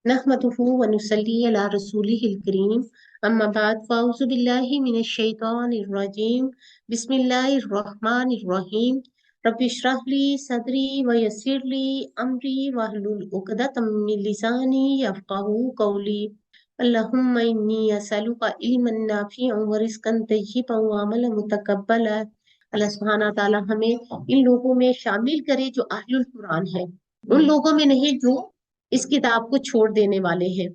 नहमदुहु व नुसल्ली अला रसूलिहिल करीम अम्मा बाद फ़अऊज़ु बिल्लाहि मिनश शैतानिर रजीम बिस्मिल्लाहिर रहमानिर रहीम रब्बि इश्रह ली सदरी व यस्सिर ली अमरी वहलुल उक़दतम मिन लिसानी यफ़क़हू क़ौली अल्लाहुम्मा इन्नी असअलुका इल्मन नाफ़िअन व रिज़्क़न तय्यिबन व अमलन मुतक़ब्बला। अल्लाह सुब्हानहू व तआला हमें इन लोगों में शामिल करे जो अहलुल कुरान है, उन लोगों में नहीं जो इस किताब को छोड़ देने वाले हैं।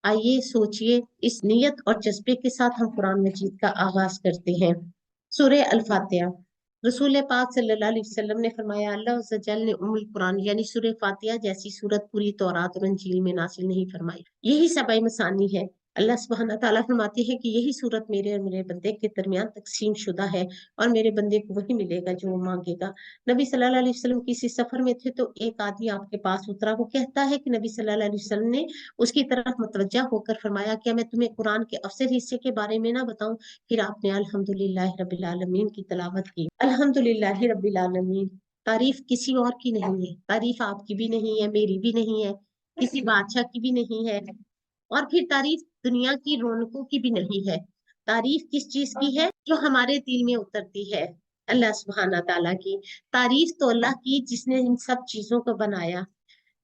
आइए सोचिए, इस नियत और जज्बे के साथ हम कुरान मजीद का आगाज करते हैं। सूरह अल फातिहा। रसूल पाक सल्लल्लाहु अलैहि वसल्लम ने फरमाया, अल्लाह अज़्ज़ा वजल ने उम्मुल कुरान यानी सूरह फातिहा जैसी सूरत पूरी तौरात और इंजील में नासिल नहीं फरमाई। यही सबई मसानी है। अल्लाह सुब्हानहू तआला फरमाते हैं कि यही सूरत मेरे और मेरे बंदे के दरमियान तकसीम शुदा है और मेरे बंदे को वही मिलेगा जो वो मांगेगा। नबी सल्लल्लाहु अलैहि वसल्लम किसी सफर में थे तो एक आदमी आपके पास उतरा। वो कहता है कि नबी सल्लल्लाहु अलैहि वसल्लम ने उसकी तरफ मुतवज्जा होकर फरमाया, क्या मैं तुम्हें कुरान के अफजल हिस्से के बारे में ना बताऊं? फिर आपने अल्हम्दुलिल्लाह रब्बिल आलमीन की तिलावत की। अल्हम्दुलिल्लाह रब्बिल आलमीन। तारीफ किसी और की नहीं है, तारीफ आपकी भी नहीं है, मेरी भी नहीं है, किसी बादशाह की भी नहीं है, और फिर तारीफ दुनिया की रौनकों की भी नहीं है। तारीफ किस चीज की है? जो हमारे दिल में उतरती है, अल्लाह सुब्हाना ताला की। तारीफ तो अल्लाह की जिसने इन सब चीजों को बनाया।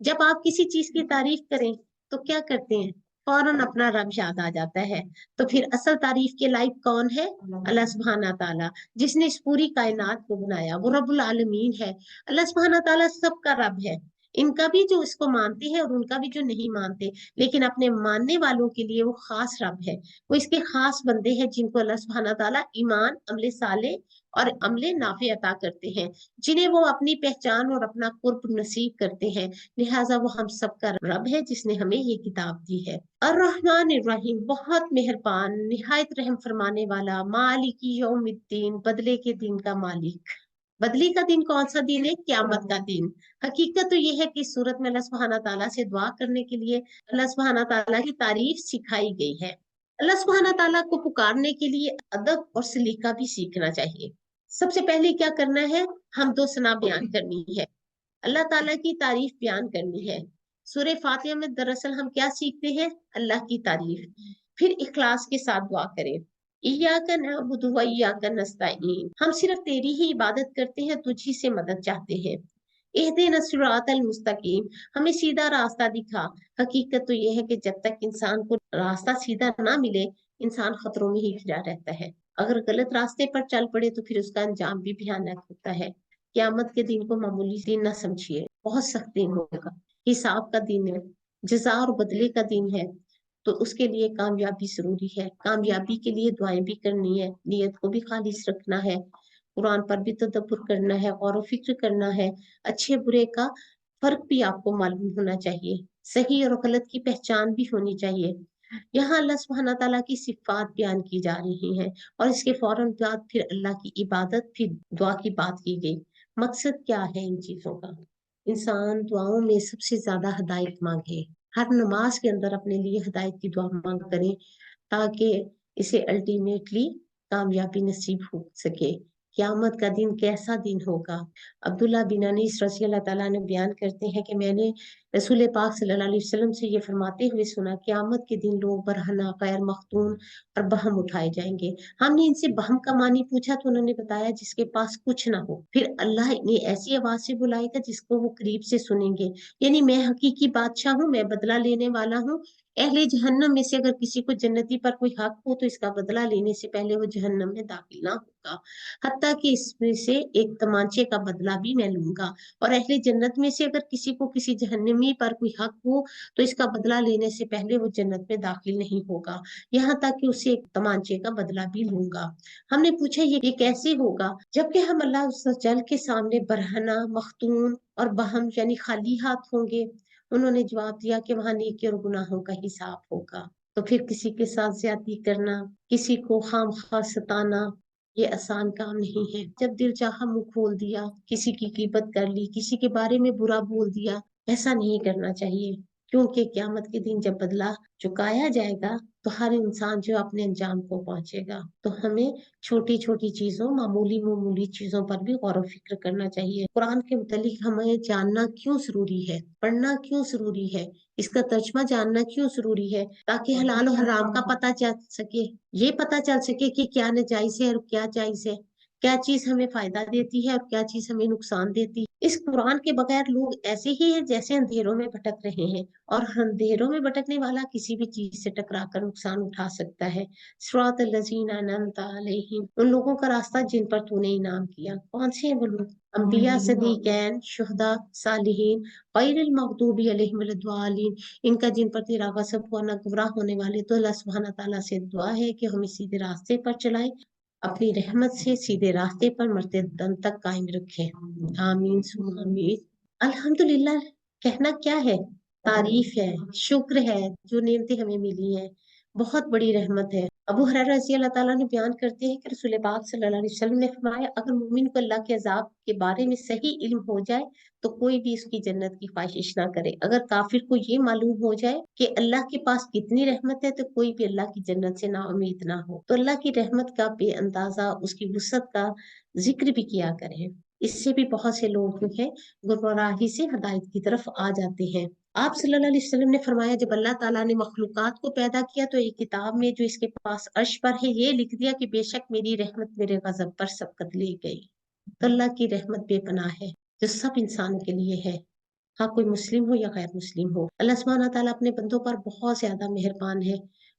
जब आप किसी चीज की तारीफ करें तो क्या करते हैं? फौरन अपना रब याद आ जाता है। तो फिर असल तारीफ के लायक कौन है? अल्लाह सुब्हाना ताला, जिसने इस पूरी कायनात को बनाया, वो रब्बुल आलमीन है। अल्लाह सुब्हाना ताला सबका रब है, इनका भी जो इसको मानते हैं और उनका भी जो नहीं मानते, लेकिन अपने मानने वालों के लिए वो खास रब है। वो इसके खास बंदे हैं जिनको अल्लाह सुब्हाना ताला ईमान, अमले साले और अमले नाफे अता करते हैं, जिन्हें वो अपनी पहचान और अपना कुर्ब नसीब करते हैं। लिहाजा वो हम सबका रब है जिसने हमें ये किताब दी है। और रहमान रहीम, बहुत मेहरबान, निहायत रहम फरमाने वाला, मालिकी यौमिद्दीन, बदले के दिन का मालिक। बदली का दिन कौन सा दिन है? क्यामत का दिन। हकीकत तो ये है कि इस सूरत में अल्लाह सुब्हाना ताला से दुआ करने के लिए अल्लाह सुब्हाना ताला की तारीफ सिखाई गई है। अल्लाह सुब्हाना ताला को पुकारने के लिए अदब और सलीका भी सीखना चाहिए। सबसे पहले क्या करना है? हम दो सना बयान करनी है, अल्लाह ताला की तारीफ बयान करनी है। सूरह फातिहा में दरअसल हम क्या सीखते हैं? अल्लाह की तारीफ। फिर इखलास के साथ दुआ करें, इय्याका नअबुदु व इय्याका नस्तईन, हम सिर्फ तेरी ही इबादत करते हैं, तुझी से मदद चाहते हैं। इहदिना सिरातल मुस्तकीम, हमें सीधा रास्ता दिखा। हकीकत तो यह है कि जब तक इंसान को रास्ता सीधा ना मिले, इंसान खतरों में ही घिरा रहता है। अगर गलत रास्ते पर चल पड़े तो फिर उसका अंजाम भी भयानक होता है। क्यामत के दिन को मामूली दिन न समझिए, बहुत सख्त दिन होगा। हिसाब का दिन है, जज़ा और बदले का दिन है। तो उसके लिए कामयाबी जरूरी है। कामयाबी के लिए दुआएं भी करनी है, नियत को भी खालिस रखना है, कुरान पर भी तदब्बुर करना है, गौर व फिक्र करना है। अच्छे बुरे का फर्क भी आपको मालूम होना चाहिए, सही और गलत की पहचान भी होनी चाहिए। यहाँ अल्लाह सुब्हाना ताला की सिफात बयान की जा रही हैं और इसके फौरन बाद फिर अल्लाह की इबादत, फिर दुआ की बात की गई। मकसद क्या है इन चीजों का? इंसान दुआओं में सबसे ज्यादा हिदायत मांगे, हर नमाज के अंदर अपने लिए हिदायत की दुआ मांग करें, ताकि इसे अल्टीमेटली कामयाबी नसीब हो सके। क्यामत का दिन कैसा दिन होगा? अब्दुल्ला बिन अनीस रज़ी अल्लाह ताला ने बयान करते हैं कि मैंने रसूल पाक सल्लल्लाहु अलैहि वसल्लम से ये फरमाते हुए सुना, क्यामत के दिन लोग बरहना, गैर मख्तून और बहम उठाए जाएंगे। हमने इनसे बहम का मानी पूछा तो उन्होंने बताया जिसके पास कुछ ना हो। फिर अल्लाह इन्हें ऐसी आवाज से बुलाएगा जिसको वो करीब से सुनेंगे, यानी मैं हकीकी बादशाह हूँ, मैं बदला लेने वाला हूँ। अहले जहन्नम में से अगर किसी को जन्नती पर कोई हक हो तो इसका बदला लेने से पहले वो जहन्नम में दाखिल ना होगा, हत्ता कि इसमें से एक तमांचे का बदला भी मैं लूंगा। और अहले जन्नत में से अगर किसी को किसी जहन्नमी पर कोई हक हो तो इसका बदला लेने से पहले वो जन्नत में दाखिल नहीं होगा, यहाँ तक कि उसे एक तमांचे का बदला भी लूंगा। हमने पूछा ये कैसे होगा? जबकि हम अल्लाह जल के सामने बरहना, मखतून और बहम यानी खाली हाथ होंगे। उन्होंने जवाब दिया कि वहां नेकी और गुनाहों का हिसाब होगा। तो फिर किसी के साथ ज्यादती करना, किसी को खामखा सताना, ये आसान काम नहीं है। जब दिल चाहा मुंह खोल दिया, किसी की कीमत कर ली, किसी के बारे में बुरा बोल दिया, ऐसा नहीं करना चाहिए। क्योंकि क़यामत के दिन जब बदला चुकाया जाएगा तो हर इंसान जो अपने अंजाम को पहुंचेगा। तो हमें छोटी छोटी चीजों, मामूली चीजों पर भी गौर व फिक्र करना चाहिए। कुरान के मुतालिक हमें जानना क्यों जरूरी है, पढ़ना क्यों जरूरी है, इसका तर्जमा जानना क्यों जरूरी है, ताकि हलाल और हराम का पता चल सके, ये पता चल सके कि क्या नाजायज है और क्या जायज है, क्या चीज हमें फायदा देती है और क्या चीज हमें नुकसान देती है। इस कुरान के बगैर लोग ऐसे ही है जैसे अंधेरों में भटक रहे हैं, और अंधेरों में भटकने वाला किसी भी चीज से टकरा कर नुकसान उठा सकता है। सिरातल लज़ीना अनअमता अलैहिम, उन लोगों का रास्ता जिन पर तूने इनाम किया। कौन से हैं वो लोग? अंबिया, सदीकैन, शुहदा, सालिहीन, गैरिल मग़दूबी अलैहिम वलद्दालिन, इनका जिन पर तेरा गज़ब हुआ न गुमराह होने वाले। तो अल्लाह सुब्हानहू व तआला से दुआ है कि हमें सीधे रास्ते पर चलाए, अपनी रहमत से सीधे रास्ते पर मरते दम तक कायम रखे। आमीन सुम्मा आमीन। अल्हम्दुलिल्लाह कहना क्या है, तारीफ है, शुक्र है जो नेमतें हमें मिली हैं, बहुत बड़ी रहमत है। अबू हुरैरा रज़ी अल्लाह ताला ने बयान करते हैं कि रसूल पाक सल्लल्लाहु अलैहि वसल्लम ने फरमाया, अगर मोमिन को अल्लाह के अजाब के बारे में सही इल्म हो जाए तो कोई भी उसकी जन्नत की ख्वाहिश ना करे। अगर काफिर को ये मालूम हो जाए कि अल्लाह के पास कितनी रहमत है तो कोई भी अल्लाह की जन्नत से ना उम्मीद ना हो। तो अल्लाह की रहमत का बेअंदाजा, उसकी वुसअत का जिक्र भी किया करें। इससे भी बहुत से लोग जो है गुमराही से हिदायत की तरफ आ जाते हैं। आप सल्लल्लाहु अलैहि वसल्लम ने फरमाया, जब अल्लाह ताला ने मखलूकात को पैदा किया तो एक किताब में जो इसके पास अर्श पर है ये लिख दिया कि बेशक मेरी रहमत मेरे गजब पर सबकत ले गई। तो अल्लाह की रहमत बेपनाह है जो सब इंसानों के लिए है, हाँ कोई मुस्लिम हो या गैर मुस्लिम हो। अल्लाह सुब्हानहू व तआला अपने बंदों पर बहुत ज्यादा मेहरबान है,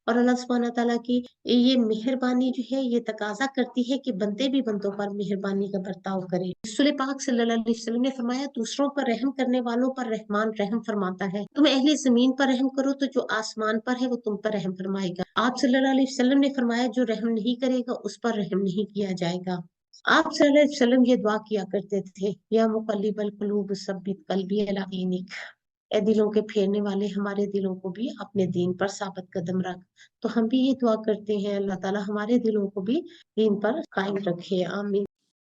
और अल्लाह सुब्हानहू व तआला की ये मेहरबानी जो है ये तकाजा करती है कि बंदे भी बंदों पर मेहरबानी का बर्ताव करें। रसूल पाक सल्लल्लाहु अलैहि वसल्लम ने फरमाया, दूसरों पर रहम करने वालों पर रहमान रहम फरमाता है। तुम अहले जमीन पर रहम करो तो जो आसमान पर है वो तुम पर रहम फरमाएगा। आप सल्लल्लाहु अलैहि वसल्लम ने फरमाया, जो रहम नहीं करेगा उस पर रहम नहीं किया जाएगा। आप सल्लल्लाहु अलैहि वसल्लम ये दुआ किया करते थे, या मुक़ल्लिबल क़ुलूब सब्बित क़ल्बी अला दीनिक, ए दिलों के फेरने वाले हमारे दिलों को भी अपने दीन पर साबित कदम रख। तो हम भी ये दुआ करते हैं, अल्लाह ताला हमारे दिलों को भी दीन पर कायम रखे। आमीन।